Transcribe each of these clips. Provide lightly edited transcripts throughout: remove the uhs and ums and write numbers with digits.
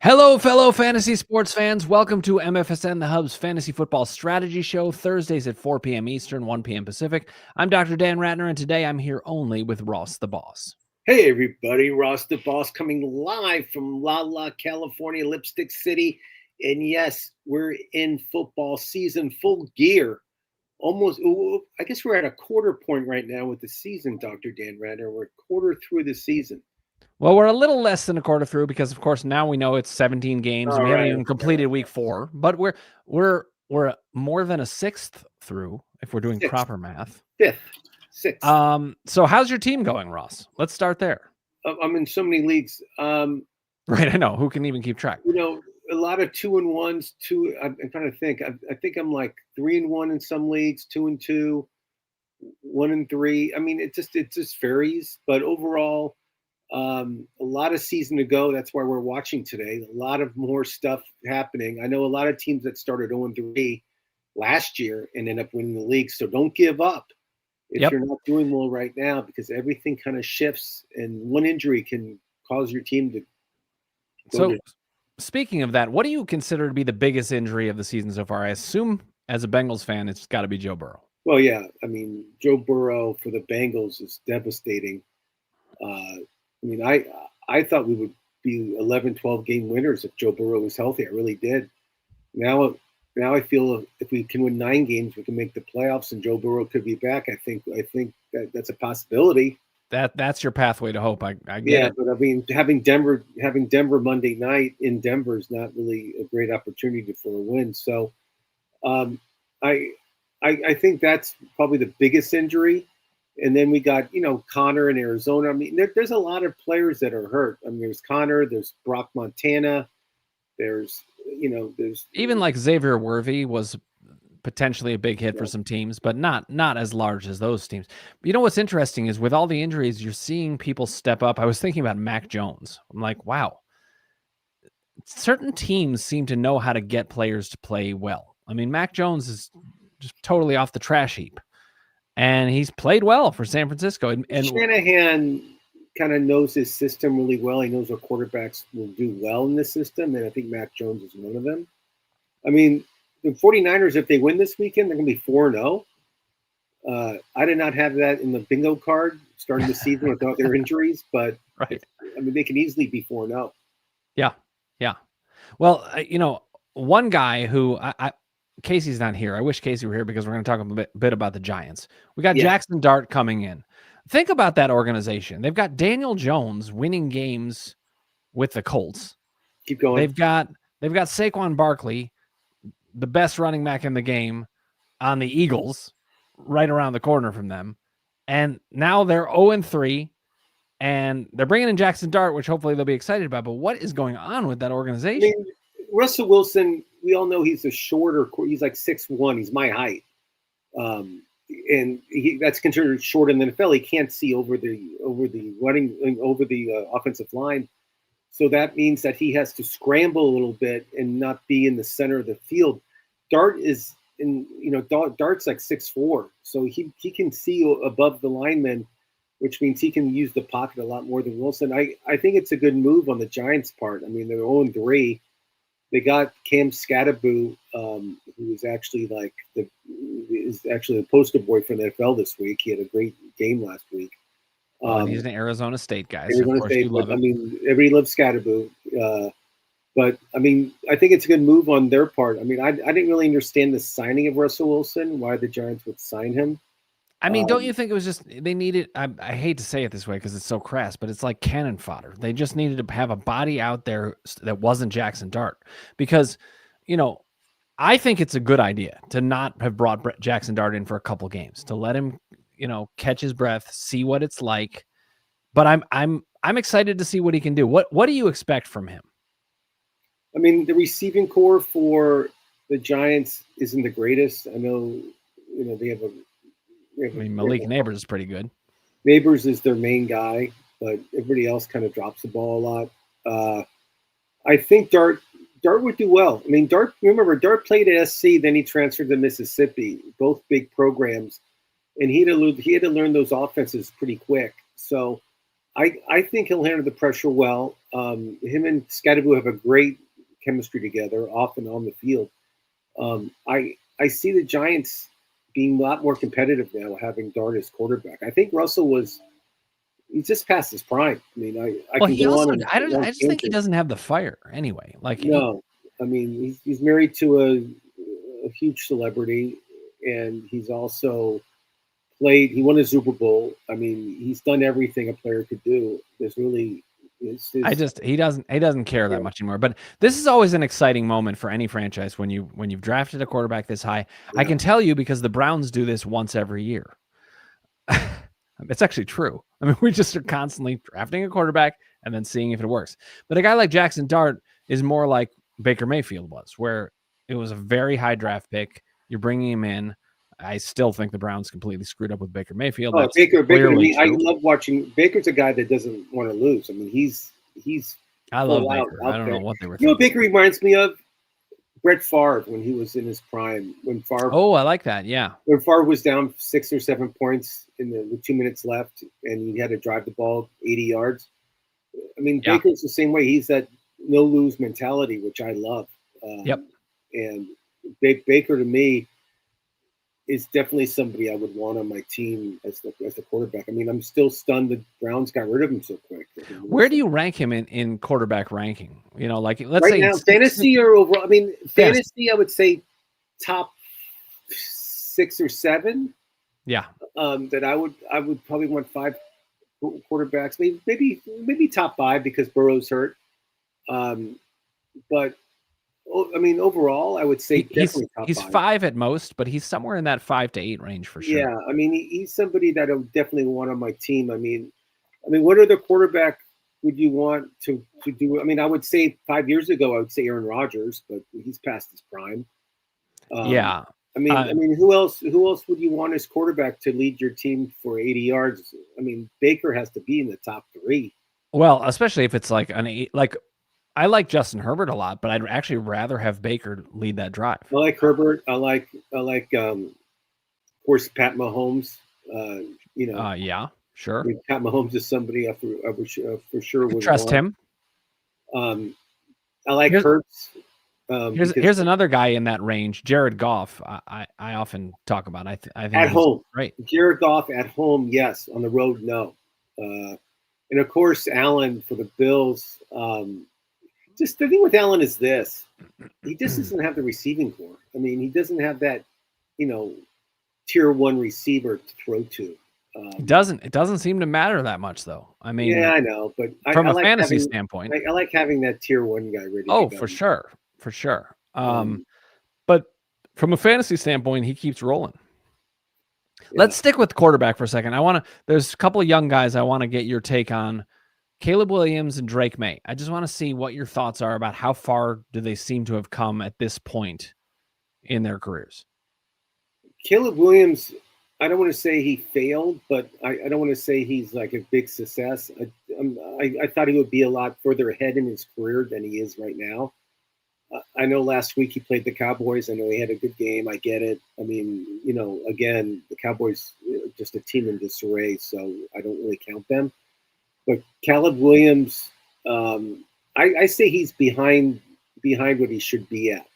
Hello, fellow fantasy sports fans. Welcome to MFSN, the Hub's fantasy football strategy show, Thursdays at 4 p.m. Eastern, 1 p.m. Pacific. I'm Dr. Dan Ratner, and today I'm here only with Ross the Boss. Hey, everybody. Ross the Boss coming live from La, California, Lipstick City. And yes, we're in football season, full gear. Almost, I guess we're at a quarter point right now with the season, Dr. Dan Ratner. We're a quarter through the season. Well, we're a little less than a quarter through because, of course, now we know it's 17 games and we haven't even completed week 4. But we're more than a sixth through if we're doing proper math. Fifth, sixth. So how's your team going, Ross? Let's start there. I'm in so many leagues. Right, I know. Who can even keep track? A lot of 2-1s. I'm trying to think. I think I'm like 3-1 in some leagues, 2-2, 1-3. I mean, it just varies. But overall, a lot of season to go. That's why we're watching today. A lot of more stuff happening. I know a lot of teams that started 0-3 last year and end up winning the league. So don't give up if you're not doing well right now, because everything kind of shifts, and one injury can cause your team to. So, speaking of that, what do you consider to be the biggest injury of the season so far? I assume, as a Bengals fan, it's got to be Joe Burrow. Well, yeah. I mean, Joe Burrow for the Bengals is devastating. I thought we would be 11, 12 game winners if Joe Burrow was healthy. I really did. Now I feel if we can win 9 games, we can make the playoffs, and Joe Burrow could be back. I think that's a possibility. That's your pathway to hope. I get it. But I mean, having Denver Monday night in Denver is not really a great opportunity for a win. So, I think that's probably the biggest injury. And then we got, Connor in Arizona. I mean, there's a lot of players that are hurt. I mean, there's Connor, there's Brock Montana, there's even like Xavier Worthy was potentially a big hit for some teams, but not as large as those teams. You know what's interesting is with all the injuries, you're seeing people step up. I was thinking about Mac Jones. I'm like, wow, certain teams seem to know how to get players to play well. I mean, Mac Jones is just totally off the trash heap, and he's played well for San Francisco. And Shanahan kind of knows his system really well. He knows what quarterbacks will do well in this system, and I think Mac Jones is one of them. I mean, the 49ers, if they win this weekend, they're going to be 4-0. I did not have that in the bingo card starting the season without their injuries, but right. I mean, they can easily be 4-0. Yeah. Well, one guy who Casey's not here. I wish Casey were here because we're going to talk a bit about the Giants. We got Jackson Dart coming in. Think about that organization. They've got Daniel Jones winning games with the Colts. Keep going. They've got Saquon Barkley, the best running back in the game, on the Eagles, right around the corner from them. And now they're 0-3, and they're bringing in Jackson Dart, which hopefully they'll be excited about. But what is going on with that organization? I mean, Russell Wilson, we all know he's he's like 6'1". He's my height. And that's considered short in the NFL. He can't see over the offensive line. So that means that he has to scramble a little bit and not be in the center of the field. Dart's like 6'4", so he can see above the linemen, which means he can use the pocket a lot more than Wilson. I think it's a good move on the Giants' part. I mean, they're 0-3. They got Cam Skattebo, who is actually the poster boy for the NFL this week. He had a great game last week. He's an Arizona State guy. So of course you love him. I mean, everybody loves Skattebo. But, I mean, I think it's a good move on their part. I mean, I didn't really understand the signing of Russell Wilson, why the Giants would sign him. I mean, don't you think it was just they needed – I hate to say it this way because it's so crass, but it's like cannon fodder. They just needed to have a body out there that wasn't Jackson Dart because, I think it's a good idea to not have brought Jackson Dart in for a couple games, to let him, catch his breath, see what it's like. But I'm excited to see what he can do. What do you expect from him? I mean, the receiving core for the Giants isn't the greatest. I know, they have Malik Neighbors is pretty good. Neighbors is their main guy, but everybody else kind of drops the ball a lot. I think Dart would do well. I mean, Dart played at SC, then he transferred to Mississippi, both big programs, and he had to learn those offenses pretty quick. So I think he'll handle the pressure well. Him and Scadaboo have a great chemistry together, off and on the field. I see the Giants being a lot more competitive now, having Dart as quarterback. I think Russell he's just past his prime. I mean, I Well, can he go also on and I just think he doesn't have the fire anyway. Like no, I mean he's married to a huge celebrity, and he's also played. He won a Super Bowl. I mean, he's done everything a player could do. There's really, he doesn't care that much anymore. But this is always an exciting moment for any franchise when you've drafted a quarterback this high. I can tell you because the Browns do this once every year. It's actually true. I mean, we just are constantly drafting a quarterback and then seeing if it works. But a guy like Jackson Dart is more like Baker Mayfield was, where it was a very high draft pick. You're bringing him in. I still think the Browns completely screwed up with Baker Mayfield. Oh, That's Baker. I mean, I true. love watching. Baker's a guy that doesn't want to lose. I mean, he's I love Baker. I don't know what they were You know, thinking. Baker reminds me of Brett Favre when he was in his prime. Oh, I like that. Yeah. When Favre was down 6 or 7 points with 2 minutes left, and he had to drive the ball 80 yards. I mean, Yeah. Baker's the same way. He's that no lose mentality, which I love. Yep. And Baker to me is definitely somebody I would want on my team as the quarterback. I mean, I'm still stunned that Browns got rid of him so quick. I mean, Where do you rank him in quarterback ranking? You know, like let's right say now, fantasy or overall? I mean, fantasy, I would say top 6 or 7. Yeah. That I would probably want 5 quarterbacks, maybe top 5 because Burrow's hurt. But I mean, overall, I would say definitely top he's 5 at most, but he's somewhere in that 5 to 8 range for sure. Yeah, I mean, he's somebody that I would definitely want on my team. I mean, what other quarterback would you want to do? I mean, I would say 5 years ago, I would say Aaron Rodgers, but he's past his prime. Yeah. I mean, who else would you want as quarterback to lead your team for 80 yards? I mean, Baker has to be in the top 3. Well, especially if it's like I like Justin Herbert a lot, but I'd actually rather have Baker lead that drive. I like Herbert. I like of course, Pat Mahomes. Yeah, sure. I mean, Pat Mahomes is somebody I for sure would Trust want. him. I like Hurts. Here's another guy in that range, Jared Goff. I often talk about. I think at home, right. Jared Goff at home, yes. On the road, no. And of course, Allen for the Bills. Just the thing with Allen is this: he just doesn't have the receiving core. I mean, he doesn't have that, tier 1 receiver to throw to. It doesn't seem to matter that much, though. I mean, yeah, I know, but from I a like fantasy standpoint, I like having that tier 1 guy ready. Oh, for sure. But from a fantasy standpoint, he keeps rolling. Yeah. Let's stick with quarterback for a second. There's a couple of young guys I want to get your take on. Caleb Williams and Drake May. I just want to see what your thoughts are about how far do they seem to have come at this point in their careers. Caleb Williams, I don't want to say he failed, but I don't want to say he's like a big success. I thought he would be a lot further ahead in his career than he is right now. I know last week he played the Cowboys. I know he had a good game. I get it. I mean, again, the Cowboys just a team in disarray, so I don't really count them. But Caleb Williams, I say he's behind what he should be at.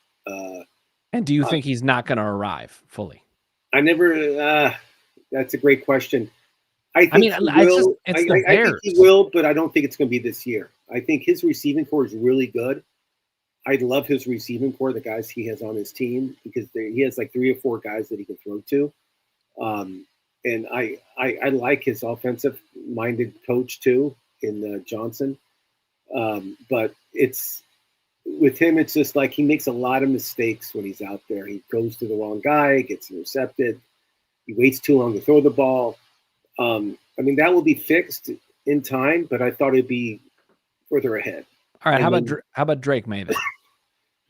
And do you think he's not going to arrive fully? I never. That's a great question. I think he will, but I don't think it's going to be this year. I think his receiving core is really good. I love his receiving core, the guys he has on his team, because he has like 3 or 4 guys that he can throw to. And I like his offensive-minded coach too in Johnson. But with him, it's just like he makes a lot of mistakes when he's out there. He goes to the wrong guy, gets intercepted. He waits too long to throw the ball. I mean, that will be fixed in time, but I thought it'd be further ahead. All right, how about Drake May then?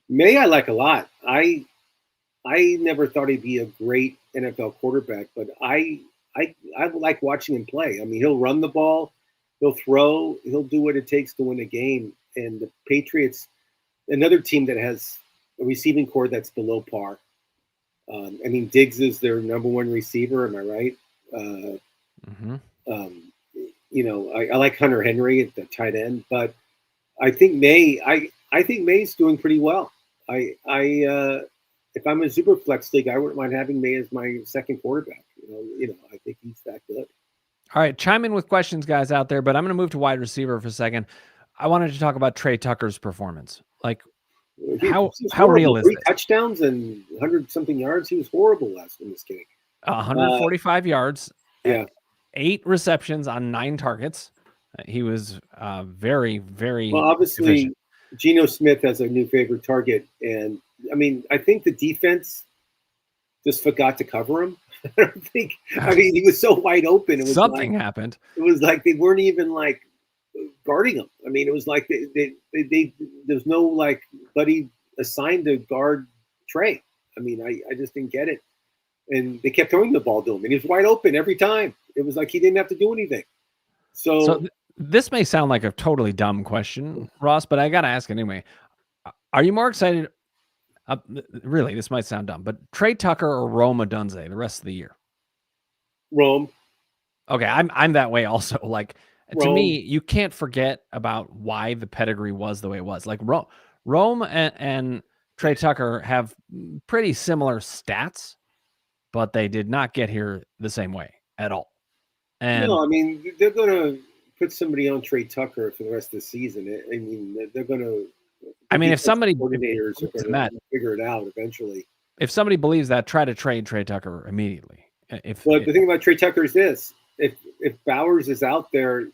May I like a lot. I never thought he'd be a great NFL quarterback, but I like watching him play. I mean, he'll run the ball, he'll throw, he'll do what it takes to win a game. And the Patriots, another team that has a receiving core that's below par. I mean, Diggs is their number 1 receiver. Am I right? I like Hunter Henry at the tight end, but I think I think May's doing pretty well. If I'm a super flex league, I wouldn't mind having May as my second quarterback. I think he's that good. All right, chime in with questions, guys, out there, but I'm going to move to wide receiver for a second. I wanted to talk about Trey Tucker's performance. Like, He was how real horrible. is 3 this? touchdowns and 100-something yards. He was horrible last in this game. 145 yards, Yeah. 8 receptions on 9 targets. He was very, very Well, obviously, efficient. Geno Smith has a new favorite target, and I mean, I think the defense just forgot to cover him. I don't think. I mean, he was so wide open. It was Something like, happened. It was like they weren't even like guarding him. I mean, it was like there's no like buddy assigned to guard Trey. I mean, I just didn't get it. And they kept throwing the ball to him, and he was wide open every time. It was like he didn't have to do anything. So this may sound like a totally dumb question, Ross, but I got to ask anyway. Are you more excited? Really, this might sound dumb, but Trey Tucker or Rome Odunze the rest of the year? Rome. Okay, I'm that way also. Like, to Rome. me, you can't forget about why the pedigree was the way it was. Like Rome and Trey Tucker have pretty similar stats, but they did not get here the same way at all. And no, I mean they're going to put somebody on Trey Tucker for the rest of the season. I mean they're going to. I mean, if somebody coordinators are going to figure it out eventually. If somebody believes that, try to trade Trey Tucker immediately. But the thing about Trey Tucker is this: if Bowers is out there,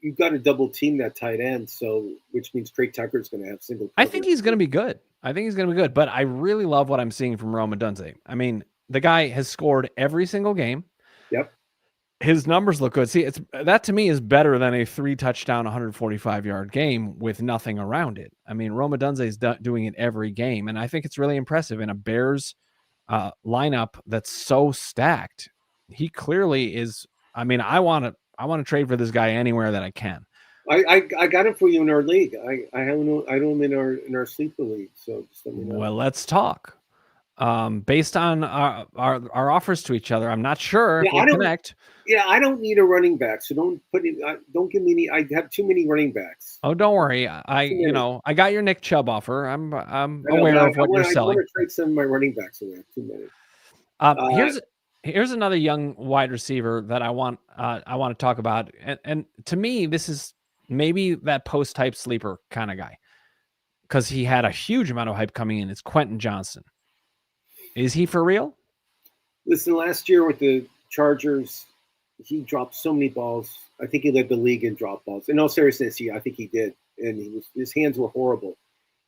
you've got to double team that tight end. So, which means Trey Tucker is going to have single. I think he's going to be good. But I really love what I'm seeing from Rome Odunze. I mean, the guy has scored every single game. Yep. His numbers look good. See, that to me is better than a 3-touchdown, 145-yard game with nothing around it. I mean, Rome Odunze is doing it every game, and I think it's really impressive in a Bears lineup that's so stacked. He clearly is. I mean, I want to trade for this guy anywhere that I can. I got him for you in our league. I have him in our sleeper league. So just let me know. Well, let's talk. Based on our offers to each other, I'm not sure if we'll connect. Yeah, I don't need a running back, so don't give me any. I have too many running backs. Oh, don't worry. I got your Nick Chubb offer. I'm aware of what you're selling. I want to trade some of my running backs away. Too many. Here's another young wide receiver that I want to talk about, and to me, this is maybe that post type sleeper kind of guy because he had a huge amount of hype coming in. It's Quentin Johnson. Is he for real? Listen, last year with the Chargers, he dropped so many balls. I think he led the league in drop balls. In all seriousness, I think he did, and his hands were horrible.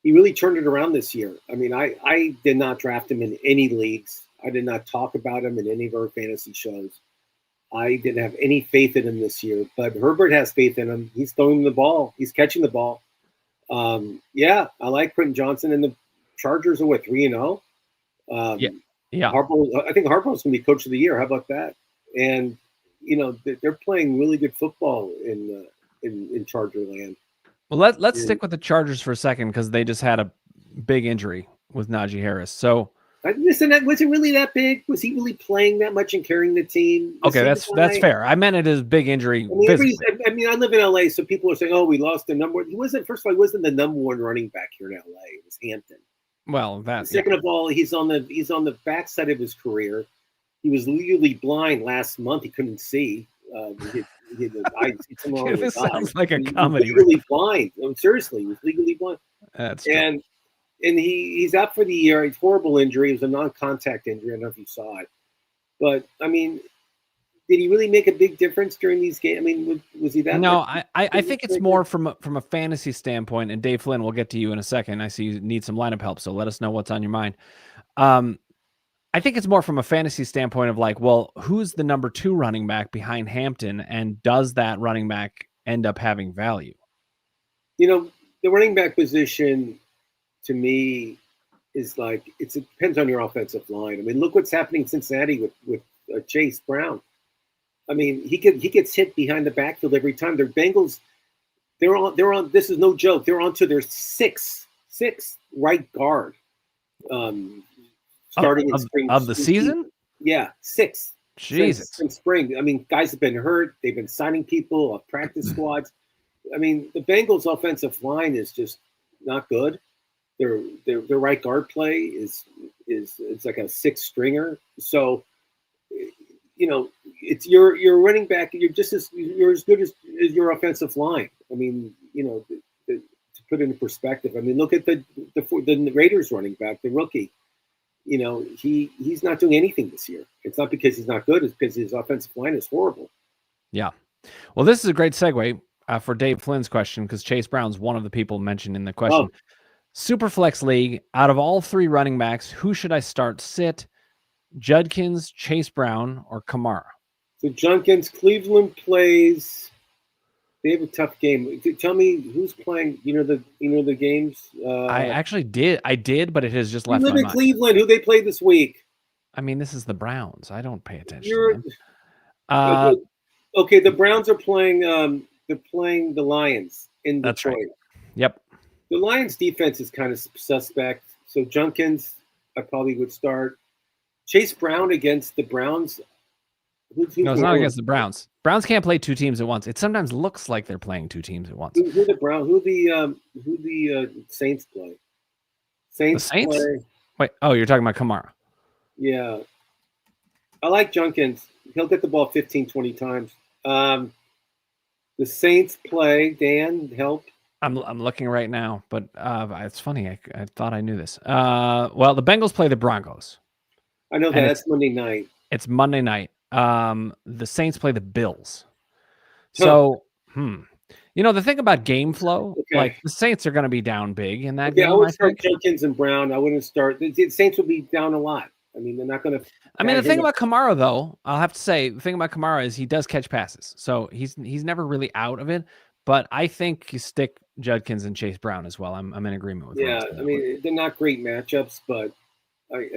He really turned it around this year. I mean, I did not draft him in any leagues. I did not talk about him in any of our fantasy shows. I didn't have any faith in him this year, but Herbert has faith in him. He's throwing the ball. He's catching the ball. Yeah, I like Quentin Johnson, and the Chargers are 3-0. Yeah. I think Harbaugh's going to be coach of the year. How about that? And they're playing really good football in Charger land. Well, let's stick with the Chargers for a second because they just had a big injury with Najee Harris. So listen, was it really that big? Was he really playing that much and carrying the team? Okay, that's fair. I meant it as big injury. I mean, I live in LA, so people are saying, "Oh, we lost the number." He wasn't. First of all, he wasn't the number one running back here in LA. It was Hampton. Well, second of all, he's on the backside of his career. He was legally blind last month. He couldn't see. This sounds like a comedy. He was legally blind. Seriously, he was legally blind. That's and he's out for the year. It's a horrible injury. It was a non-contact injury. I don't know if you saw it, but I mean, did he really make a big difference during these games? I mean, was he that? No, I think it's more from a fantasy standpoint. And Dave Flynn, we'll get to you in a second. I see you need some lineup help, so let us know what's on your mind. I think it's more from a fantasy standpoint of like, well, who's the number 2 running back behind Hampton, and does that running back end up having value? The running back position to me is like it depends on your offensive line. I mean, look what's happening in Cincinnati with Chase Brown. I mean, he gets hit behind the backfield every time. Their Bengals, they're on. This is no joke. They're on to their sixth right guard. Starting in spring of the season. Yeah, 6. Jesus. Since spring. I mean, guys have been hurt. They've been signing people off practice squads. I mean, the Bengals' offensive line is just not good. Their right guard play is it's like a six stringer. So it's your running back. You're as good as your offensive line. I mean, to put it in perspective. I mean, look at the Raiders running back, the rookie. He's not doing anything this year. It's not because he's not good. It's because his offensive line is horrible. Yeah. Well, this is a great segue for Dave Flynn's question because Chase Brown's one of the people mentioned in the question. Oh, Superflex League, out of all three running backs, who should I start? Sit, Judkins, Chase Brown, or Kamara? so Junkins, Cleveland plays. They have a tough game. Tell me who's playing. The games. I actually did. I did, but it has just You left live my in mind. Cleveland. Who they play this week? I mean, this is the Browns. I don't pay attention to You're them. okay. The Browns are playing. They're playing the Lions in That's Detroit. right. Yep. The Lions' defense is kind of suspect. So Junkins, I probably would start. Chase Brown against the Browns. Who's No, it's not more- against the Browns. Browns can't play two teams at once. It sometimes looks like they're playing two teams at once. Who the Saints play? The Saints? Play. Wait. Oh, you're talking about Kamara. Yeah. I like Junkins. He'll get the ball 15, 20 times. The Saints play. Dan, help. I'm looking right now, but it's funny. I thought I knew this. Well, the Bengals play the Broncos. I know that. That's Monday night. It's Monday night. The Saints play the Bills. So, the thing about game flow, like the Saints are going to be down big in that game. I would start Jenkins and Brown. I wouldn't start. The Saints will be down a lot. I mean, they're not going to. I mean, the thing about Kamara, though, I'll have to say, the thing about Kamara is he does catch passes, so he's never really out of it. But I think you stick Judkins and Chase Brown as well. I'm in agreement with. Yeah, I mean, they're not great matchups, but I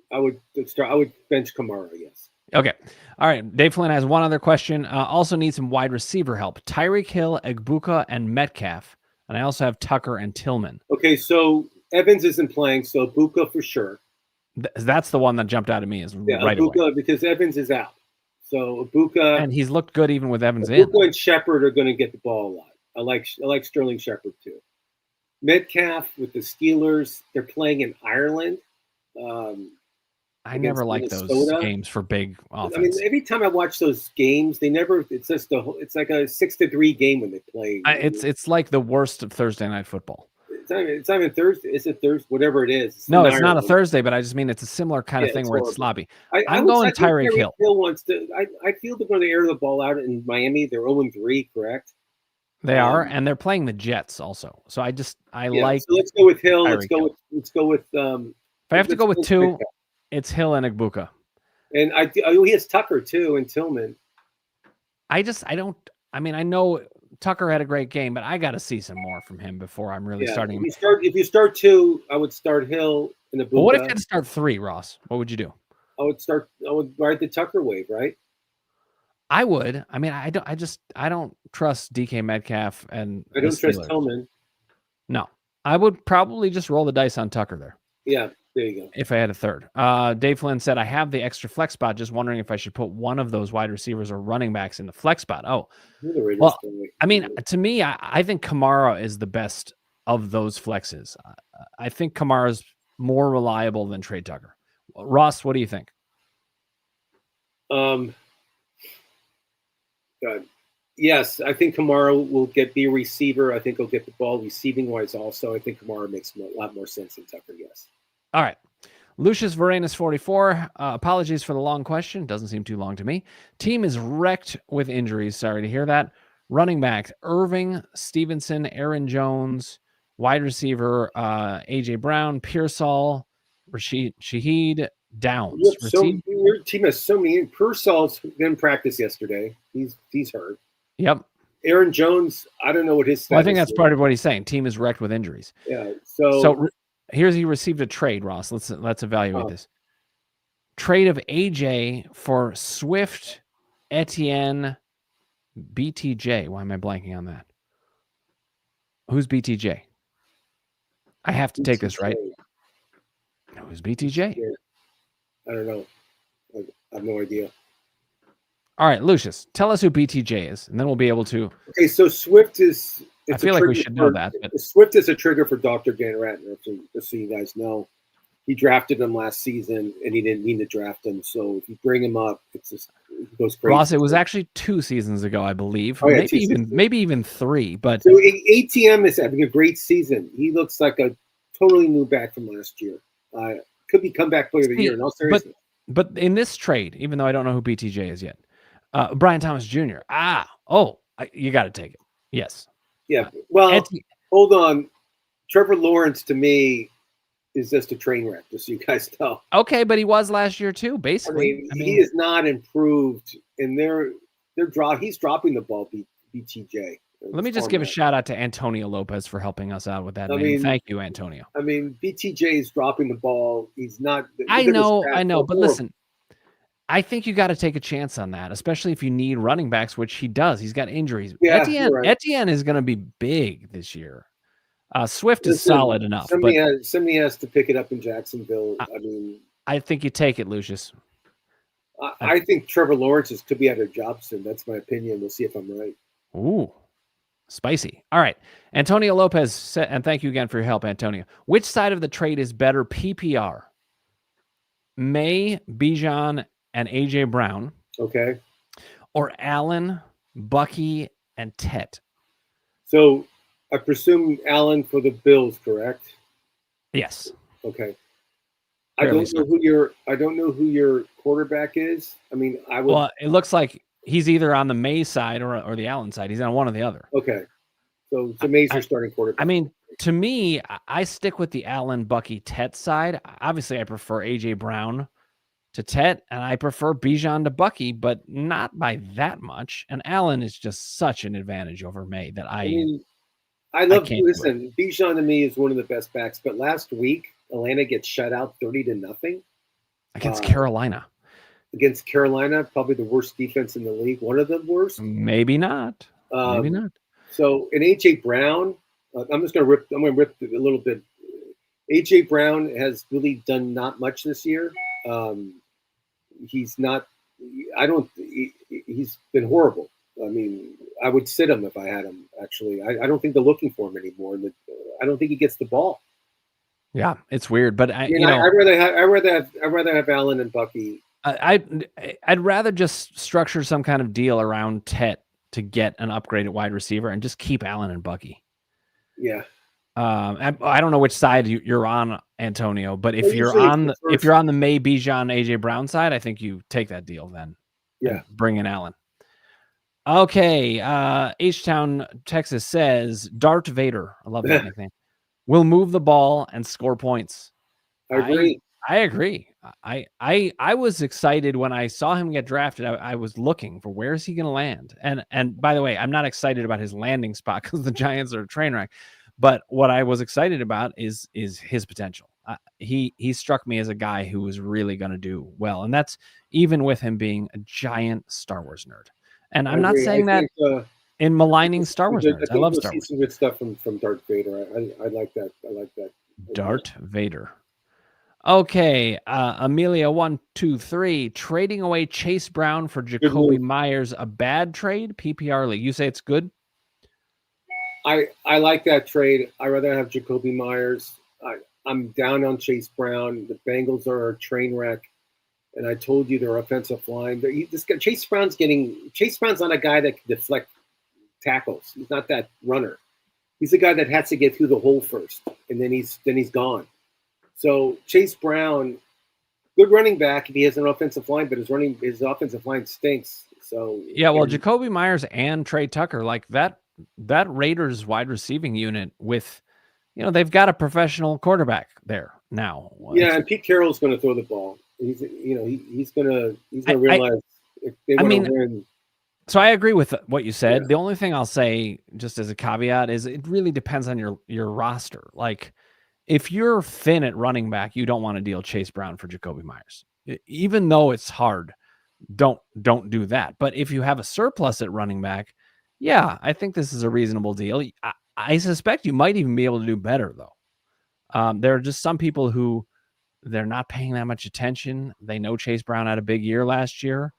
would bench Kamara. Yes. Okay. All right. Dave Flynn has one other question. Also need some wide receiver help. Tyreek Hill, Egbuka, and Metcalf. And I also have Tucker and Tillman. Okay, so Evans isn't playing, so Egbuka for sure. That's the one that jumped out at me right Egbuka, away. because Evans is out. So Egbuka. And he's looked good even with Evans Egbuka in. and Shepard are going to get the ball a lot. I like Sterling Shepard too. Metcalf with the Steelers. They're playing in Ireland. I never like those games for big offense. I mean, every time I watch those games, it's like a 6-3 game when they play. It's like the worst of Thursday night football. It's not even Thursday. It's a Thursday, whatever it is. It's not a Thursday, but I just mean it's a similar kind of thing where it's sloppy. I'm going Tyreek Hill. I feel they're going to air the ball out in Miami. They're 0-3, correct? They are, and they're playing the Jets also. So like. So let's go with Hill. Let's go with. If I have to go with two, it's Hill and Egbuka. And he has Tucker too and Tillman. I know Tucker had a great game, but I got to see some more from him before I'm really starting him. If you start two, I would start Hill and Egbuka. Well, what if you had to start three, Ross? What would you do? I would ride the Tucker wave, right? I would. I mean, I don't trust DK Metcalf and I don't trust Tillman. No, I would probably just roll the dice on Tucker there. Yeah, there you go. If I had a third. Dave Flynn said, I have the extra flex spot. Just wondering if I should put one of those wide receivers or running backs in the flex spot. Oh, well, I mean, to me, I think Kamara is the best of those flexes. I think Kamara is more reliable than Trey Tucker. Ross, what do you think? Yes, I think Kamara will be a receiver. I think he'll get the ball receiving wise also. I think Kamara makes a lot more sense than Tucker, yes. All right. Lucius Varenus 44. Apologies for the long question. Doesn't seem too long to me. Team is wrecked with injuries. Sorry to hear that. Running back, Irving, Stevenson, Aaron Jones, wide receiver, A.J. Brown, Pearsall, Shaheed, Downs. Your team has so many. Pearsall's didn't practice yesterday. He's hurt. Yep. Aaron Jones, I don't know what his status I think that's part of what he's saying. Team is wrecked with injuries. Yeah. So he received a trade, Ross. Let's evaluate this. Trade of AJ for Swift, Etienne, BTJ. Why am I blanking on that? Who's BTJ? I have to take this, right? Who's BTJ? I don't know. I have no idea. All right, Lucius, tell us who BTJ is, and then we'll be able to. Okay, so Swift is. I It's a feel like we trigger should know for that, but Swift is a trigger for Dr. Dan Ratner. Just so you guys know, he drafted him last season, and he didn't mean to draft him. So if you bring him up, it's just he goes crazy. Ross, it was actually 2 seasons ago, I believe. Oh, yeah, maybe even 3. But so ATM is having a great season. He looks like a totally new back from last year. Could be comeback player of the year. In all seriousness. But in this trade, even though I don't know who BTJ is yet, Brian Thomas Jr. You got to take it. Yes. Yeah. Well, hold on. Trevor Lawrence to me is just a train wreck, just so you guys know. Okay, but he was last year too, basically. I mean he is not improved, and he's dropping the ball. BTJ. Let me just give a shout out to Antonio Lopez for helping us out with that. Thank you, Antonio. I mean, BTJ is dropping the ball. He's not. I know, but listen, I think you got to take a chance on that, especially if you need running backs, which he does. He's got injuries. Yeah, Etienne is going to be big this year. Swift is solid enough. Somebody has to pick it up in Jacksonville. I think you take it, Lucius. I think Trevor Lawrence could be out of job soon. That's my opinion. We'll see if I'm right. Ooh, spicy. All right. Antonio Lopez, and thank you again for your help, Antonio. Which side of the trade is better PPR? May, Bijan, and A.J. Brown. Okay. Or Allen, Bucky, and Tet. So I presume Allen for the Bills, correct? Yes. Okay. I don't know who your quarterback is. I mean, Well, it looks like he's either on the May side or the Allen side. He's on one or the other. Okay. So May's your starting quarterback. I mean, to me, I stick with the Allen, Bucky, Tet side. Obviously, I prefer A.J. Brown to Tet, and I prefer Bijan to Bucky, but not by that much. And Allen is just such an advantage over May that I love. Listen, Bijan to me is one of the best backs. But last week, Atlanta gets shut out 30-0 against Carolina. Against Carolina, probably the worst defense in the league. One of the worst. Maybe not. Maybe not. So, in A.J. Brown, I'm going to rip a little bit. A.J. Brown has really done not much this year. He's not. He's been horrible. I mean, I would sit him if I had him. Actually, I don't think they're looking for him anymore. I don't think he gets the ball. Yeah, it's weird, but I'd rather have Allen and Bucky. I'd rather just structure some kind of deal around Tet to get an upgraded wide receiver and just keep Allen and Bucky. Yeah. I don't know which side you're on, Antonio, but if you're on the May, Bijan, AJ Brown side, I think you take that deal then. Yeah. Bring in Allen. Okay. H-Town, Texas says Darth Vader. I love that nickname. Will move the ball and score points. I agree. I agree. I was excited when I saw him get drafted. I was looking for where is he going to land. And by the way, I'm not excited about his landing spot because the Giants are a train wreck. But what I was excited about is his potential. He struck me as a guy who was really going to do well, and that's even with him being a giant Star Wars nerd. And I'm not saying that in maligning Star Wars nerds. I love Star Wars. Some good stuff from Darth Vader. I like that. I like that. Darth Vader. Okay, Amelia 123 trading away Chase Brown for Jacoby Myers, a bad trade. PPR league. You say it's good. I like that trade. I'd rather have Jacoby Myers. I'm down on Chase Brown. The Bengals are a train wreck, and I told you their offensive line. Chase Brown's not a guy that can deflect tackles. He's not that runner. He's a guy that has to get through the hole first, and then he's gone. So Chase Brown, good running back if he has an offensive line, but his offensive line stinks. So yeah, well, Jacoby Myers and Trey Tucker, like that Raiders wide receiving unit with, they've got a professional quarterback there now. Yeah, and Pete Carroll's going to throw the ball. He's going to realize if they want to win. So I agree with what you said. Yeah. The only thing I'll say, just as a caveat, is it really depends on your roster. Like, if you're thin at running back, you don't want to deal Chase Brown for Jacoby Myers. Even though it's hard, don't do that. But if you have a surplus at running back, yeah, I think this is a reasonable deal. I suspect you might even be able to do better, though. There are just some people who they're not paying that much attention. They know Chase Brown had a big year last year,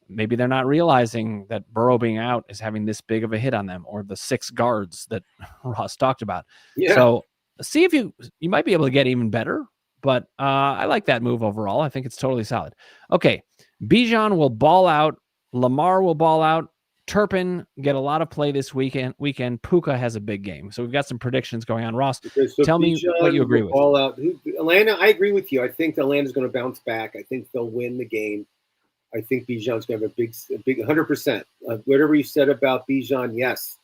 maybe they're not realizing that Burrow being out is having this big of a hit on them, or the 6 guards that Ross talked about. Yeah. So see if you might be able to get even better, but I like that move overall. I think it's totally solid. Okay, Bijan will ball out. Lamar will ball out. Turpin get a lot of play this weekend. Puka has a big game. So we've got some predictions going on. Ross, Okay, so tell me what you agree with. Ball out. Atlanta, I agree with you. I think Atlanta's going to bounce back. I think they'll win the game. I think Bijan's going to have a big 100%. Whatever you said about Bijan, yes.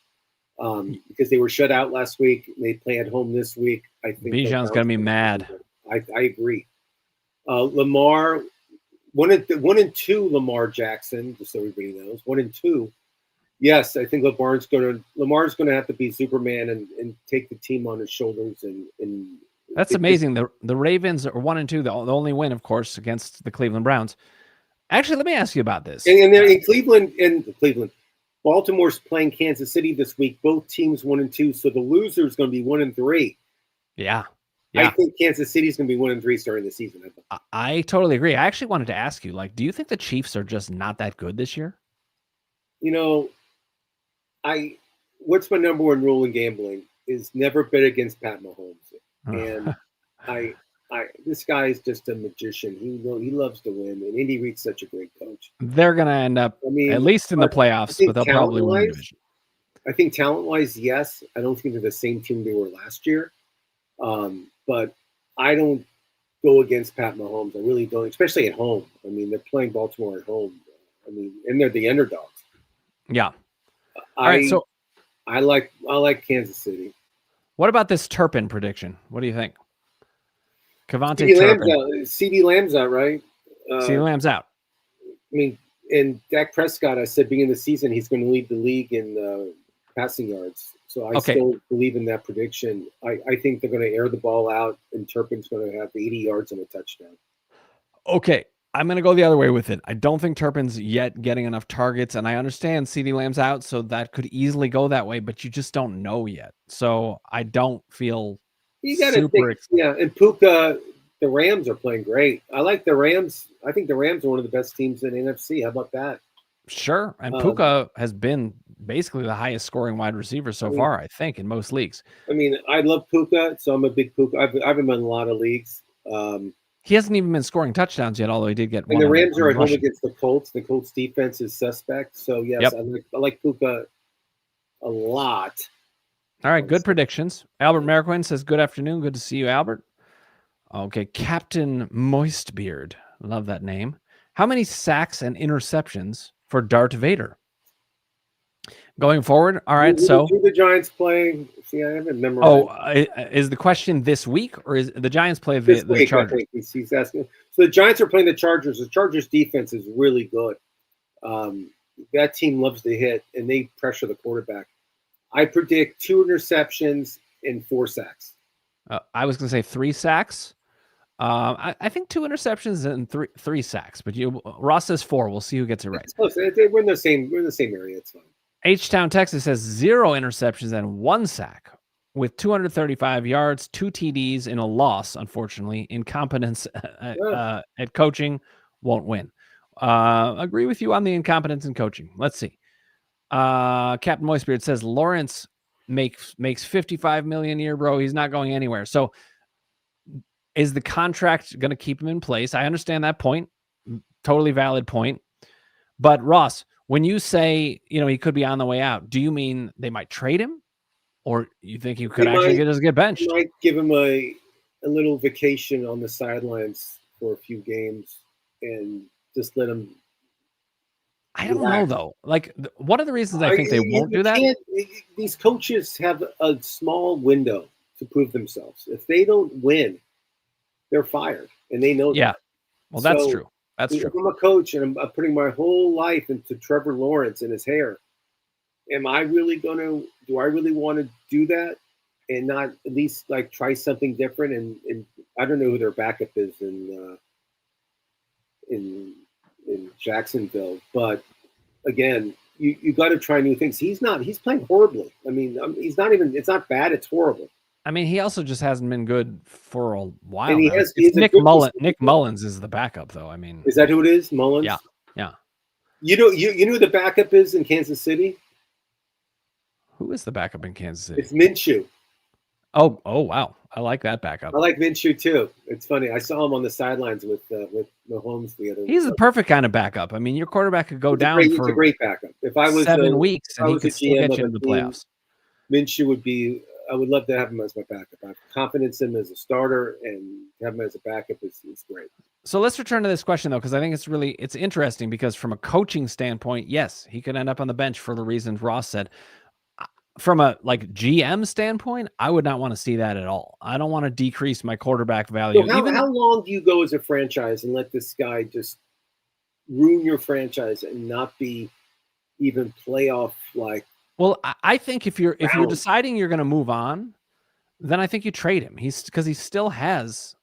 Because they were shut out last week. They play at home this week. I think Bijan's going to be mad. I agree. Lamar, 1-2 Lamar Jackson, just so everybody knows. 1-2. Yes, I think Lamar's going to have to be Superman and take the team on his shoulders and that's amazing. The Ravens are 1-2, the only win, of course, against the Cleveland Browns. Actually, let me ask you about this. And they're in Cleveland. Baltimore's playing Kansas City this week. Both teams 1-2, so the loser is going to be 1-3. Yeah. I think Kansas City is going to be 1-3 starting the season. I totally agree. I actually wanted to ask you, do you think the Chiefs are just not that good this year? What's my number one rule in gambling is never bet against Pat Mahomes. And this guy is just a magician. He loves to win, and Andy Reid's such a great coach. They're going to end up at least in the playoffs, but they'll probably win the division. I think talent-wise, yes. I don't think they're the same team they were last year. But I don't go against Pat Mahomes. I really don't, especially at home. I mean, they're playing Baltimore at home. I mean, and they're the underdogs. Yeah. All right, so I like Kansas City. What about this Turpin prediction? What do you think? Cavante Turpin. CD Lamb's out, right? CD Lamb's out. I mean, and Dak Prescott, I said beginning of the season, he's going to lead the league in passing yards. So I still believe in that prediction. I think they're going to air the ball out, and Turpin's going to have 80 yards and a touchdown. Okay, I'm going to go the other way with it. I don't think Turpin's yet getting enough targets, and I understand CeeDee Lamb's out, so that could easily go that way, but you just don't know yet. So I don't feel super excited. Yeah, and Puka, the Rams are playing great. I like the Rams. I think the Rams are one of the best teams in NFC. How about that? Sure, and Puka has been basically the highest scoring wide receiver so far, I think, in most leagues. I mean, I love Puka, so I'm a big Puka. I've been in a lot of leagues. He hasn't even been scoring touchdowns yet, although he did get one. And the Rams are at home against the Colts. The Colts defense is suspect. So, yes, I like Puka a lot. All right, good predictions. Albert Merquin says, good afternoon. Good to see you, Albert. Okay, Captain Moistbeard. Love that name. How many sacks and interceptions for Darth Vader? Going forward, all right. So who the Giants playing? See, I haven't memorized. Is the question this week, or is the Giants play the Chargers? He's asking. So the Giants are playing the Chargers. The Chargers defense is really good. That team loves to hit, and they pressure the quarterback. I predict 2 interceptions and 4 sacks. I was going to say 3 sacks. I think 2 interceptions and 3 sacks. But Ross says 4. We'll see who gets it right. It's close. We're in the same area. It's fine. H-Town, Texas says 0 interceptions and 1 sack with 235 yards, 2 TDs in a loss. Unfortunately, incompetence at coaching won't win. Agree with you on the incompetence in coaching. Let's see. Captain Moistbeard says Lawrence makes $55 million a year, bro. He's not going anywhere. So is the contract going to keep him in place? I understand that point. Totally valid point. But Ross, when you say, he could be on the way out, do you mean they might trade him, or you think he could get benched? They might give him a little vacation on the sidelines for a few games and just let him. I don't know, though. One of the reasons I think they won't do that. These coaches have a small window to prove themselves. If they don't win, they're fired, and they know that. Yeah, well, that's true. That's true. If I'm a coach and I'm putting my whole life into Trevor Lawrence and his hair, do I really want to do that and not at least try something different? And I don't know who their backup is in Jacksonville, but again, you got to try new things. He's playing horribly. I mean, it's not bad. It's horrible. I mean, he also just hasn't been good for a while. And Nick Mullins is the backup, though. I mean, is that who it is? Mullins? Yeah. You know who the backup is in Kansas City? Who is the backup in Kansas City? It's Minshew. Oh, wow. I like that backup. I like Minshew too. It's funny. I saw him on the sidelines with Mahomes the other. He's the perfect kind of backup. I mean, your quarterback could go down It's a for great backup. If I was 7 weeks I and he was a could still GM get of you a into the team, playoffs. Minshew would be. I would love to have him as my backup. I have confidence in him as a starter, and have him as a backup is great. So let's return to this question though, because I think it's interesting because from a coaching standpoint, yes, he could end up on the bench for the reasons Ross said. From a like GM standpoint, I would not want to see that at all. I don't want to decrease my quarterback value. So how long do you go as a franchise and let this guy just ruin your franchise and not be even playoff like? Well, I think if you're round? deciding you're going to move on, then I think you trade him. Because he still has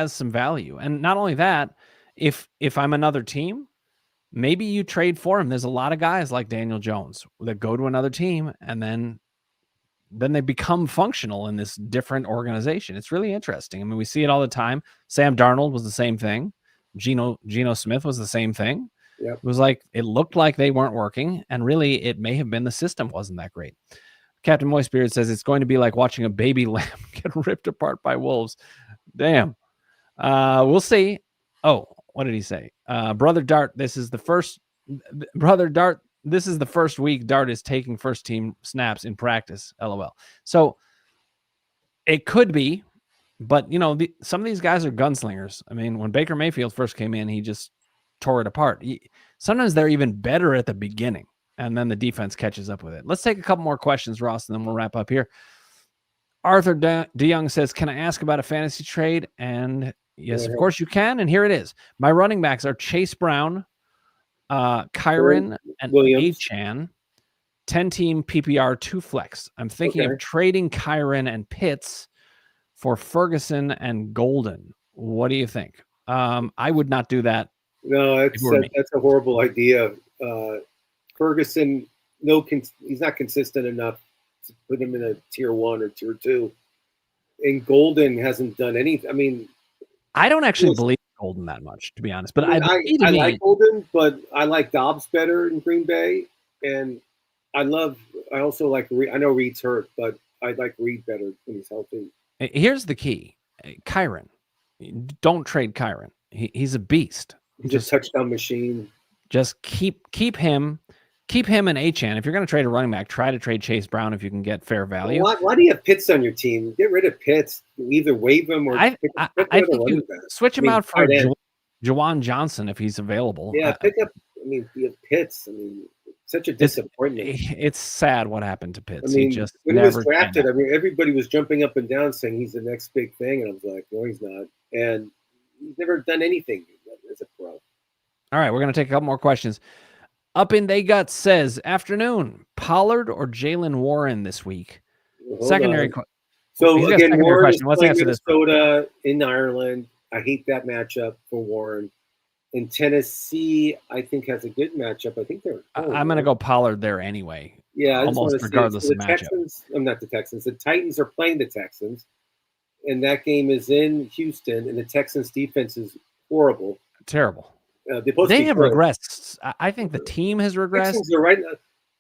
some value. And not only that, if I'm another team, maybe you trade for him. There's a lot of guys like Daniel Jones that go to another team and then they become functional in this different organization. It's really interesting. I mean, we see it all the time. Sam Darnold was the same thing. Geno Smith was the same thing. Yep. It was like it looked like they weren't working, and really it may have been the system wasn't that great. Captain Moistbeard says it's going to be like watching a baby lamb get ripped apart by wolves. Damn. We'll see. Oh, what did he say? Brother Dart, this is the first week Dart is taking first team snaps in practice. LOL. So it could be, but some of these guys are gunslingers. I mean, when Baker Mayfield first came in, he just tore it apart. Sometimes they're even better at the beginning, and then the defense catches up with it. Let's take a couple more questions, Ross, and then we'll wrap up here. Arthur DeYoung says, can I ask about a fantasy trade? And yes, of course you can. And here it is. My running backs are Chase Brown, Kyron, and Williams. Achane. 10-team PPR 2 flex. I'm thinking of trading Kyron and Pitts for Ferguson and Golden. What do you think? I would not do that. No, that's a horrible idea. Ferguson, he's not consistent enough to put him in a tier 1 or tier 2. And Golden hasn't done anything. I mean, I don't actually believe Golden that much, to be honest. But I like Golden, but I like Dobbs better in Green Bay, and I also like Reed. I know Reed's hurt, but I like Reed better when he's healthy. Here's the key. Kyron. Don't trade Kyron. He's a beast. He's a touchdown machine. Just keep him and Achane. If you're going to trade a running back, try to trade Chase Brown if you can can get fair value. Why do you have Pitts on your team? Get rid of Pitts. Either waive him or I think you switch him out for Juwan Johnson if he's available. Yeah, pick up. I mean, you have Pitts. I mean, such a disappointment. It's sad what happened to Pitts. I mean, he just when he was drafted, I mean, everybody was jumping up and down saying he's the next big thing, and I was like, no, he's not. And he's never done anything as a pro. All right, we're going to take a couple more questions. Up in They Gut says, afternoon, Pollard or Jaylen Warren this week? Secondary question. So again, Warren is playing Minnesota in Ireland. I hate that matchup for Warren. In Tennessee, I think has a good matchup. I think they're. I'm going to go Pollard there anyway. Yeah, almost regardless of matchup. I'm not the Texans. The Titans are playing the Texans, and that game is in Houston. And the Texans' defense is horrible, terrible. They have regressed. I think the team has regressed. Texans are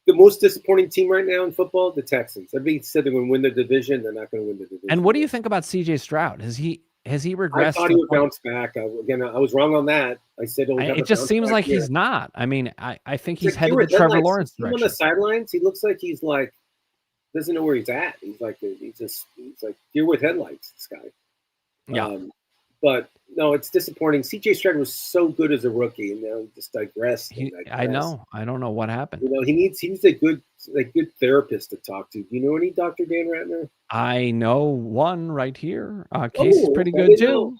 the most disappointing team right now in football. The Texans. Everybody said they're going to win the division. They're not going to win the division. And what do you think about C.J. Stroud? Has he regressed? I thought he would bounce back. I was wrong on that. I said it just seems like he's not. I mean, I think he's headed the Trevor Lawrence direction. On the sidelines, he looks like he's like doesn't know where he's at. He's like deer with headlights. This guy. Yeah. But no, it's disappointing. C.J. Stroud was so good as a rookie, and now he just digressed. I know. I don't know what happened. He needs a good therapist to talk to. Do you know any Dr. Dan Ratner? I know one right here. Casey's pretty good too.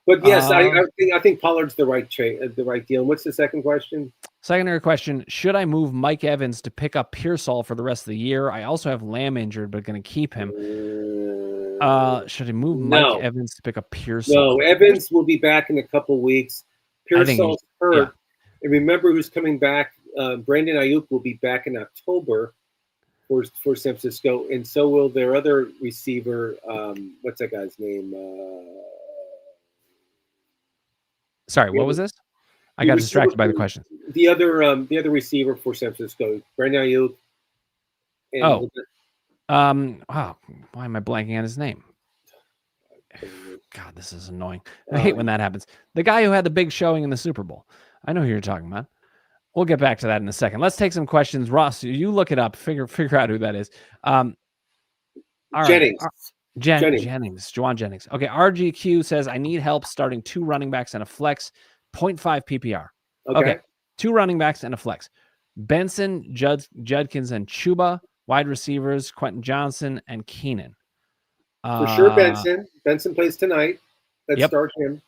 But yes, I think Pollard's the right deal. And what's the second question? Secondary question: should I move Mike Evans to pick up Pearsall for the rest of the year? I also have Lamb injured, but going to keep him. Should I move Mike Evans to pick up Pearsall? No, Evans will be back in a couple weeks. Pearsall's hurt. Yeah. And remember who's coming back. Brandon Ayuk will be back in October for San Francisco, and so will their other receiver. What's that guy's name? Sorry, what was this? I got distracted by the questions. The other receiver for San Francisco, Brandon Ayuk. Oh, wow. Why am I blanking on his name? God, this is annoying. I hate when that happens. The guy who had the big showing in the Super Bowl. I know who you're talking about. We'll get back to that in a second. Let's take some questions. Ross, you look it up. Figure out who that is. All Jennings. Right. Jennings. Juwan Jennings. Okay. RGQ says, I need help starting 2 running backs and a flex, 0.5 PPR. Okay. 2 running backs and a flex. Benson, Judkins, and Chuba. Wide receivers, Quentin Johnson and Keenan. For sure, Benson. Benson plays tonight. Let's start him.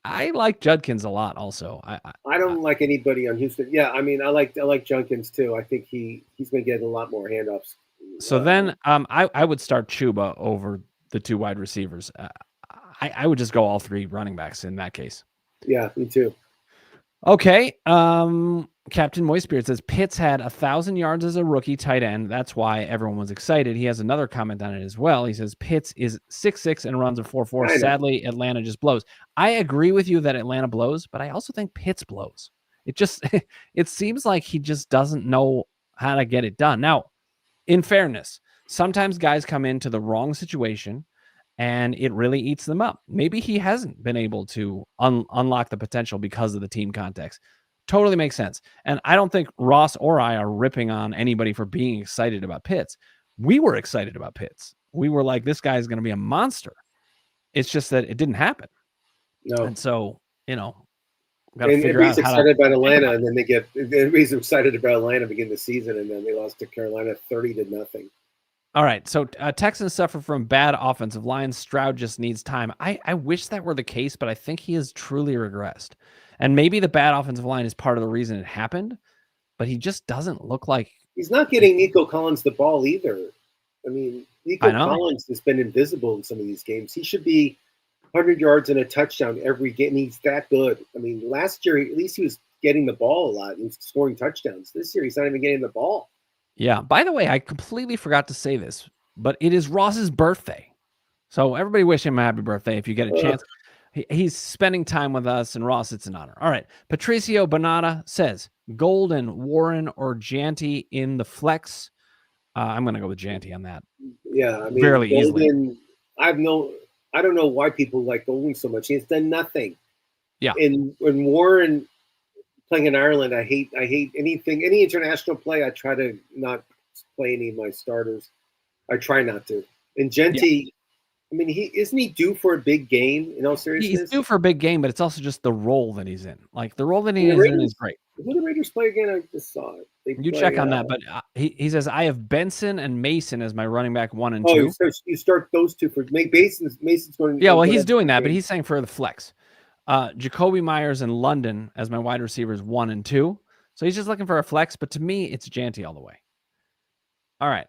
I like Judkins a lot also. I don't like anybody on Houston. Yeah, I mean, I like Judkins too. I think he's going to get a lot more handoffs. So then I would start Chuba over the 2 wide receivers. I would just go all 3 running backs in that case. Yeah, me too. Okay. Captain Moistbeard says Pitts had 1,000 yards as a rookie tight end. That's why everyone was excited. He has another comment on it as well. He says Pitts is 6'6" and runs a 4.4. Sadly, Atlanta just blows. I agree with you that Atlanta blows, but I also think Pitts blows. It just it seems like he just doesn't know how to get it done. Now, in fairness, sometimes guys come into the wrong situation and it really eats them up. Maybe he hasn't been able to unlock the potential because of the team context. Totally makes sense. And I don't think Ross or I are ripping on anybody for being excited about Pitts. We were excited about Pitts. We were like, this guy is going to be a monster. It's just that it didn't happen. No. And so, got to figure out how excited about Atlanta, and then everybody's excited about Atlanta beginning the season, and then they lost to Carolina 30-0. All right, so Texans suffer from bad offensive line. Stroud just needs time. I wish that were the case, but I think he has truly regressed. And maybe the bad offensive line is part of the reason it happened, but he just doesn't look like... He's not getting Nico Collins the ball either. I mean, Nico Collins has been invisible in some of these games. He should be 100 yards and a touchdown every game. He's that good. I mean, last year, at least he was getting the ball a lot and scoring touchdowns. This year, he's not even getting the ball. Yeah. By the way, I completely forgot to say this, but it is Ross's birthday. So everybody wish him a happy birthday if you get a chance. He's spending time with us, and Ross, it's an honor. All right. Patricio Bonata says, Golden, Warren, or Janty in the flex. I'm going to go with Janty on that. Yeah, I mean, fairly Golden, easily. I don't know why people like Golden so much. He's done nothing. Yeah. And when Warren playing in Ireland, I hate anything, any international play. I try to not play any of my starters. I try not to. And Janty, I mean, isn't he due for a big game? In all seriousness, he's due for a big game, but it's also just the role that he's in. Like the role that he is in is great. Who the Raiders play again? I just saw it. You check on that, but he says I have Benson and Mason as my running back 1 and 2. Oh, you start those two for Mason's going. Yeah, well, he's doing that, but he's saying for the flex. Jacoby Myers and London as my wide receivers 1 and 2. So he's just looking for a flex, but to me, it's Janty all the way. All right.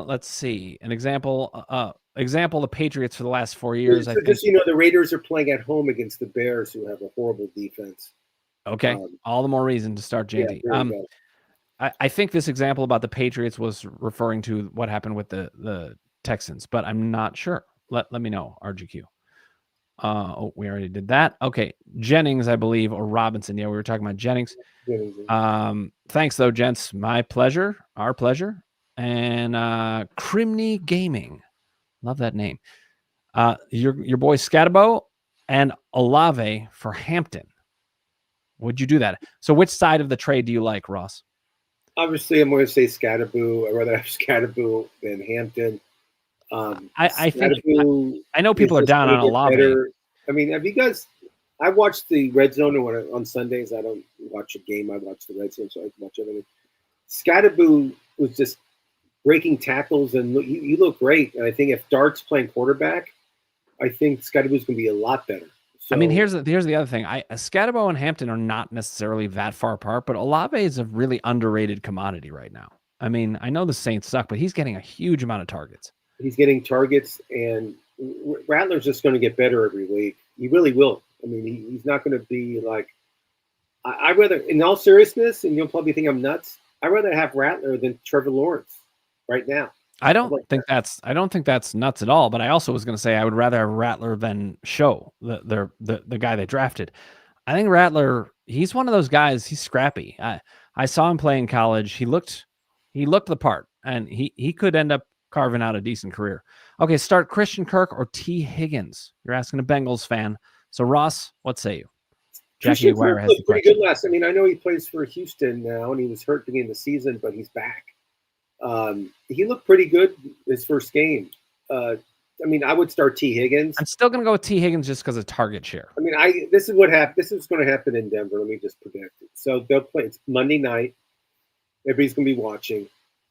Let's see. An example. The Patriots for the last 4 years. So just the Raiders are playing at home against the Bears, who have a horrible defense. Okay, all the more reason to start Janty. Yeah, I think this example about the Patriots was referring to what happened with the Texans, but I'm not sure. Let me know, RGQ. We already did that. Okay, Jennings, I believe, or Robinson. Yeah, we were talking about Jennings. Thanks, though, gents. My pleasure. Our pleasure. And Crimney Gaming. Love that name. Your boy Scatabo and Olave for Hampton. Would you do that? So which side of the trade do you like, Ross? Obviously, I'm going to say Scatabo. I'd rather have Scatabo than Hampton. I think I know people are down on Olave. I mean, have you guys? I watched the Red Zone on Sundays. I don't watch a game. I watch the Red Zone, so I can watch everything. Scatabo was just breaking tackles, and you look great. And I think if Dart's playing quarterback, I think Scatabo is going to be a lot better. So, I mean, here's the other thing. Scatabo and Hampton are not necessarily that far apart, but Olave is a really underrated commodity right now. I mean, I know the Saints suck, but he's getting a huge amount of targets. He's getting targets, and Rattler's just going to get better every week. He really will. I mean, he's not going to be like – I'd rather – in all seriousness, and you'll probably think I'm nuts, I'd rather have Rattler than Trevor Lawrence right now. I don't think that's nuts at all, but I also was going to say I would rather have Rattler than Show, the guy they drafted. I think Rattler, he's one of those guys. He's scrappy. I saw him play in college. He looked the part, and he could end up carving out a decent career. Okay, start Christian Kirk or T. Higgins. You're asking a Bengals fan. So Ross, what say you? Jackie Christian Aguirre Kirk has the looked pretty question. good last. I mean, I know he plays for Houston now, and he was hurt beginning of the season, but he's back. He looked pretty good his first game. I mean, I would start T. Higgins. I'm still going to go with T. Higgins just because of target share. I mean, this is what happened. This is going to happen in Denver. Let me just predict it. So they'll play. It's Monday night. Everybody's going to be watching.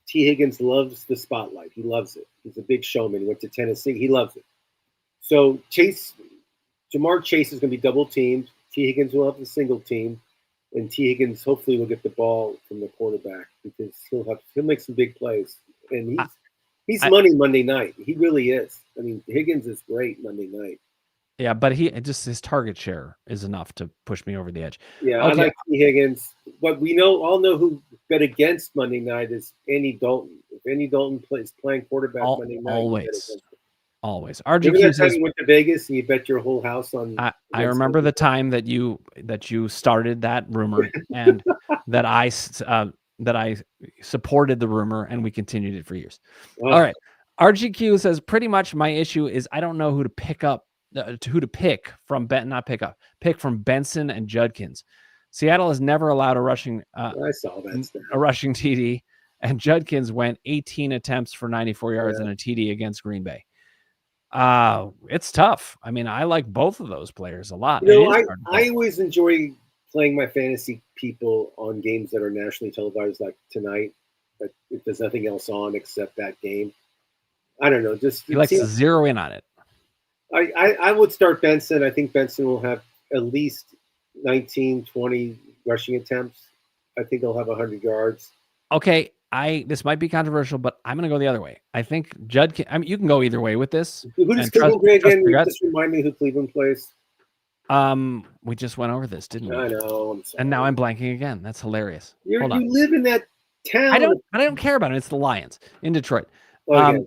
T. Higgins loves the spotlight. He loves it. He's a big showman. He went to Tennessee. He loves it. So Jamar Chase is going to be double teamed. T. Higgins will have the single team, and T. Higgins hopefully will get the ball from the quarterback because he'll make some big plays. And he's money Monday night. He really is. I mean, Higgins is great Monday night. Yeah, but his target share is enough to push me over the edge. Yeah, okay. I like T. Higgins. But we all know who bet against Monday night is Andy Dalton. If Andy Dalton is playing quarterback Monday night, always. Remember that time you went to Vegas and you bet your whole house on? I remember the time that you started that rumor and that I supported the rumor and we continued it for years. Oh. All right, RGQ says pretty much my issue is I don't know who to pick up. Pick from Benson and Judkins. Seattle has never allowed a rushing rushing TD, and Judkins went 18 attempts for 94 yards and a TD against Green Bay. It's tough. I mean, I like both of those players a lot. I always enjoy playing my fantasy people on games that are nationally televised, like tonight. But if there's nothing else on except that game, I don't know. Just you like to zero in on it. I would start Benson. I think Benson will have at least 19, 20 rushing attempts. I think he'll have 100 yards. Okay, this might be controversial, but I'm going to go the other way. I think Judd. I mean, you can go either way with this. Who does Cleveland play again? Just remind me who Cleveland plays. We just went over this, didn't we? I know. I'm sorry. And now I'm blanking again. That's hilarious. You live in that town. I don't care about it. It's the Lions in Detroit. Okay.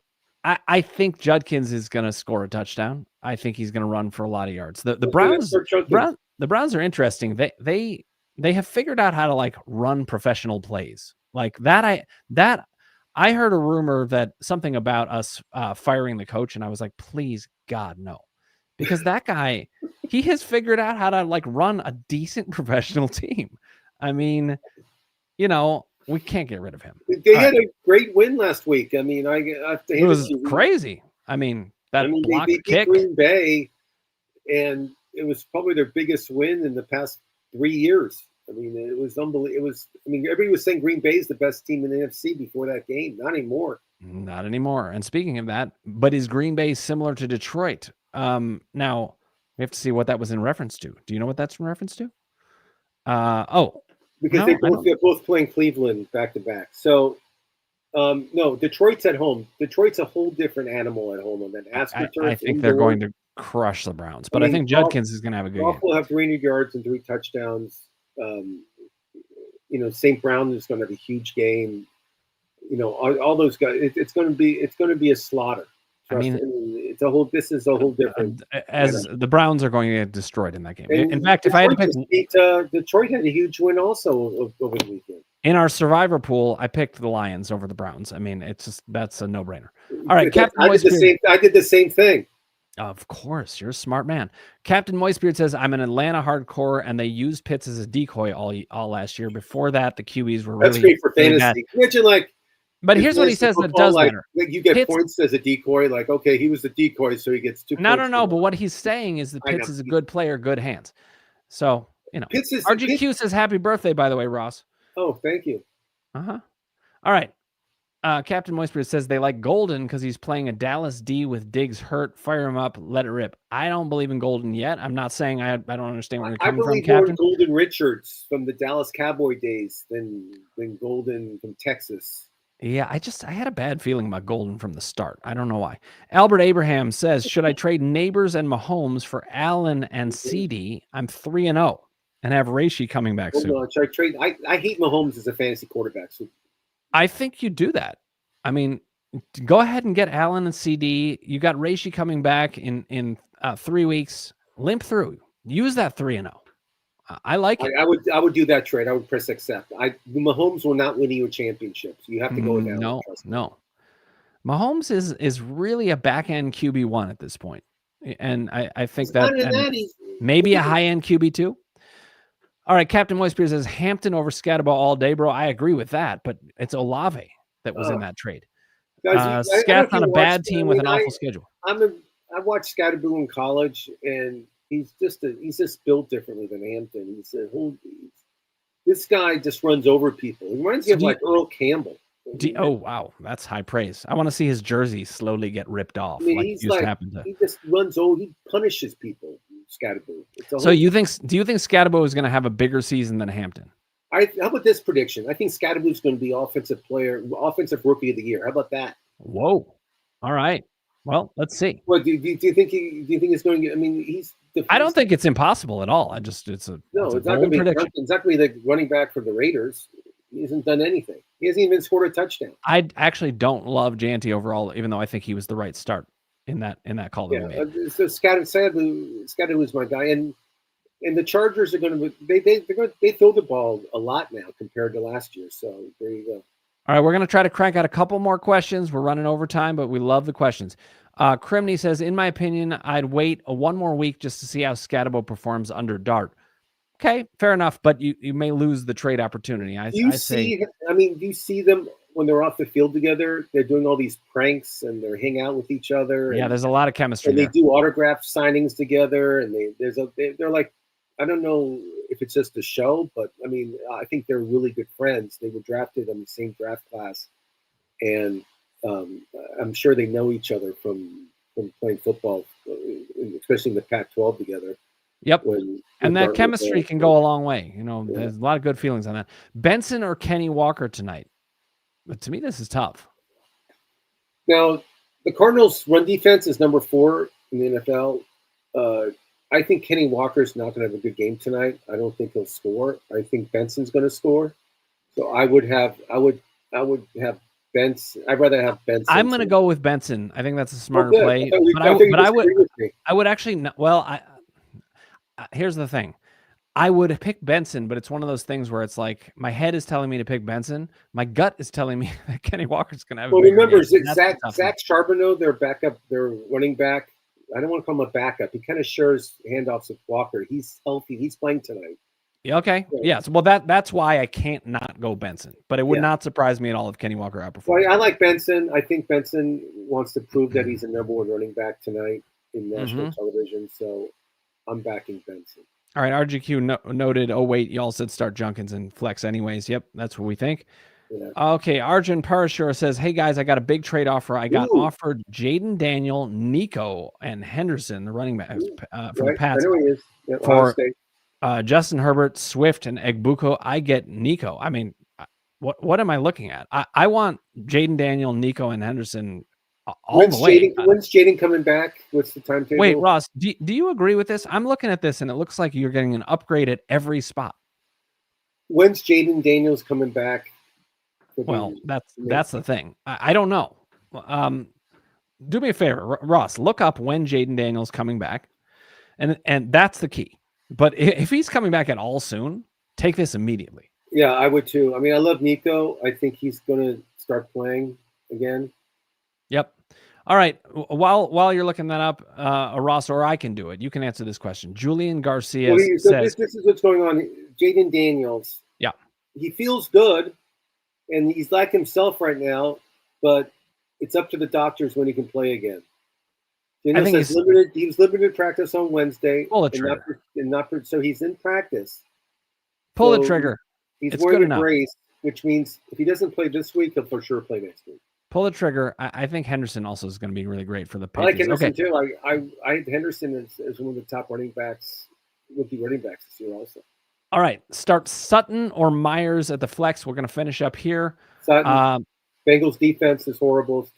I think Judkins is going to score a touchdown. I think he's going to run for a lot of yards. The Browns are interesting. They have figured out how to like run professional plays like that. I heard a rumor that something about us firing the coach, and I was like, please God no, because that guy he has figured out how to like run a decent professional team. I mean, we can't get rid of him. They had a great win last week. I mean, it was crazy. I mean, block they kick. Beat Green Bay, and it was probably their biggest win in the past 3 years. I mean, it was unbelievable. Everybody was saying Green Bay is the best team in the NFC before that game. Not anymore. Not anymore. And speaking of that, but is Green Bay similar to Detroit? Now we have to see what that was in reference to. Do you know what that's in reference to? Because they're both playing Cleveland back to back. So, no, Detroit's at home. Detroit's a whole different animal at home on that AstroTurf. I think they're going to crush the Browns, but I think Judkins is going to have a good game. Will have 300 yards and 3 touchdowns. St. Brown is going to have a huge game. All those guys. It's going to be a slaughter. This is a whole different. The Browns are going to get destroyed in that game. In fact, if I had to pick, Detroit had a huge win also over the weekend. In our survivor pool, I picked the Lions over the Browns. I mean, that's a no-brainer. All right, Captain Moistbeard. I did the same thing. Of course, you're a smart man. Captain Moistbeard says, I'm an Atlanta hardcore, and they used Pitts as a decoy all last year. Before that, the QBs were really. That's great for fantasy. Imagine But here's what he says that does matter. You get Points as a decoy, like, okay, he was the decoy, so he gets 2 points. No. But what he's saying is that Pitts is a good player, good hands. So, RGQ says happy birthday, by the way, Ross. Oh, thank you. All right. Captain Moistbeard says they like Golden because he's playing a Dallas D with Diggs hurt. Fire him up, let it rip. I don't believe in Golden yet. I'm not saying I don't understand where you're coming from, Captain. I believe more in Golden Richards from the Dallas Cowboy days than Golden from Texas. Yeah, I had a bad feeling about Golden from the start. I don't know why. Albert Abraham says, should I trade Neighbors and Mahomes for Allen and CD? I'm 3-0 and have Reishi coming back soon. No, should I trade? I hate Mahomes as a fantasy quarterback. So. I think you do that. I mean, go ahead and get Allen and CD. You got Reishi coming back in 3 weeks. Limp through. Use that 3-0. I like it. I would do that trade. I would press accept. Mahomes will not win you a championship. So you have to go with Allen. No, Trust me. no. Mahomes is really a back end QB1 at this point, and I think that and maybe a high end QB2. All right, Captain Moistbeer says Hampton over Scatterbo all day, bro. I agree with that, but it's Olave that was in that trade. Guys, Scat's on a bad team with an awful schedule. I watched Scatterboo in college, and he's just built differently than Hampton. This guy just runs over people. He reminds me of like Earl Campbell. Oh wow, that's high praise. I want to see his jersey slowly get ripped off. He just runs over. He punishes people. Scatterboo. So do you think Scatterboo is going to have a bigger season than Hampton? How about this prediction? I think Scatterboo is going to be offensive rookie of the year. How about that? Whoa! All right. Well, let's see. Well, do you think he's going to? I mean, I don't think it's impossible at all. It's not going to be the running back for the Raiders. He hasn't done anything. He hasn't even scored a touchdown. I actually don't love Janty overall, even though I think he was the right start in that call that we made. So Scatterboo was my guy, and the Chargers are going to they throw the ball a lot now compared to last year. So there you go. All right, we're going to try to crank out a couple more questions. We're running over time, but we love the questions. Crimney says, in my opinion, I'd wait one more week just to see how Scatterbo performs under Dart. Okay, fair enough, but you may lose the trade opportunity. Do you see them when they're off the field together? They're doing all these pranks and they're hanging out with each other. Yeah, there's a lot of chemistry. And they do autograph signings together, and they're like, I don't know if it's just a show, but I mean, I think they're really good friends. They were drafted in the same draft class, and I'm sure they know each other from playing football, especially in the Pac-12 together. Yep. And that chemistry can go a long way. There's a lot of good feelings on that. Benson or Kenny Walker tonight? But to me, this is tough. Now, the Cardinals' run defense is number 4 in the NFL. I think Kenny Walker's not going to have a good game tonight. I don't think he'll score. I think Benson's going to score. So I would have Benson. I'd rather have Benson. I'm going to go with Benson. I think that's a smarter play. I would actually. Well, here's the thing. I would pick Benson, but it's one of those things where it's like my head is telling me to pick Benson. My gut is telling me that Kenny Walker's going to have. Well, remember Zach Charbonneau, their backup, their running back. I don't want to call him a backup. He kind of shares handoffs with Walker. He's healthy. He's playing tonight. Yeah, okay. Yeah. So, well, that's why I can't not go Benson. But it would not surprise me at all if Kenny Walker outperformed. Well, I like Benson. I think Benson wants to prove that he's a number 1 running back tonight in national television. So I'm backing Benson. All right, RGQ noted, oh, wait, y'all said start Junkins and flex anyways. Yep, that's what we think. Yeah. Okay, Arjun Parashur says, hey, guys, I got a big trade offer. I got offered Jaden Daniel, Nico, and Henderson, the running backs from the Pats. I know he is. Yeah, for Justin Herbert, Swift, and Egbuka. I get Nico. I mean, what am I looking at? I want Jaden Daniel, Nico, and Henderson all the way. When's Jaden coming back? What's the timetable? Wait, Ross, do you agree with this? I'm looking at this, and it looks like you're getting an upgrade at every spot. When's Jaden Daniels coming back? Well, that's the thing. I don't know. Do me a favor, Ross. Look up when Jaden Daniels coming back, and that's the key. But if he's coming back at all soon, take this immediately. Yeah, I would too. I mean, I love Nico. I think he's going to start playing again. Yep. All right. While you're looking that up, Ross, or I can do it. You can answer this question. Julian Garcia says, this is what's going on. Jaden Daniels. Yeah. He feels good, and he's like himself right now, but it's up to the doctors when he can play again. I think he was limited practice on Wednesday. Pull the trigger. So he's in practice. Pull the trigger. He's wearing a brace, which means if he doesn't play this week, he'll for sure play next week. Pull the trigger. I think Henderson also is going to be really great for the Patriots. I like Henderson too. I had Henderson as one of the top rookie running backs this year also. All right. Start Sutton or Myers at the flex. We're going to finish up here. Sutton. Bengals defense is horrible.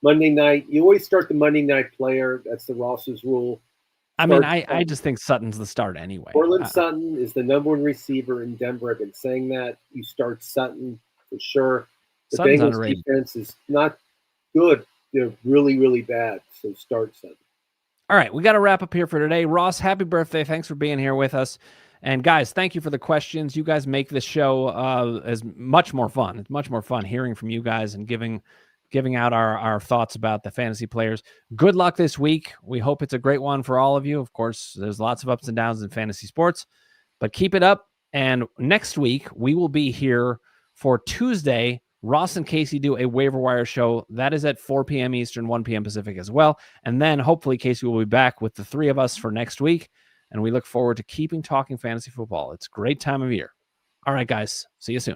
Monday night. You always start the Monday night player. That's the Ross's rule. I just think Sutton's the start anyway. Cortland Sutton is the number 1 receiver in Denver. I've been saying that. You start Sutton for sure. The Sutton's Bengals underrated. defense is not good. They're really, really bad. So start Sutton. All right. We got to wrap up here for today. Ross, happy birthday. Thanks for being here with us. And guys, thank you for the questions. You guys make this show as much more fun. It's much more fun hearing from you guys and giving out our thoughts about the fantasy players. Good luck this week. We hope it's a great one for all of you. Of course, there's lots of ups and downs in fantasy sports, but keep it up. And next week, we will be here for Tuesday. Ross and Casey do a waiver wire show. That is at 4 p.m. Eastern, 1 p.m. Pacific as well. And then hopefully Casey will be back with the three of us for next week. And we look forward to keeping talking fantasy football. It's a great time of year. All right, guys. See you soon.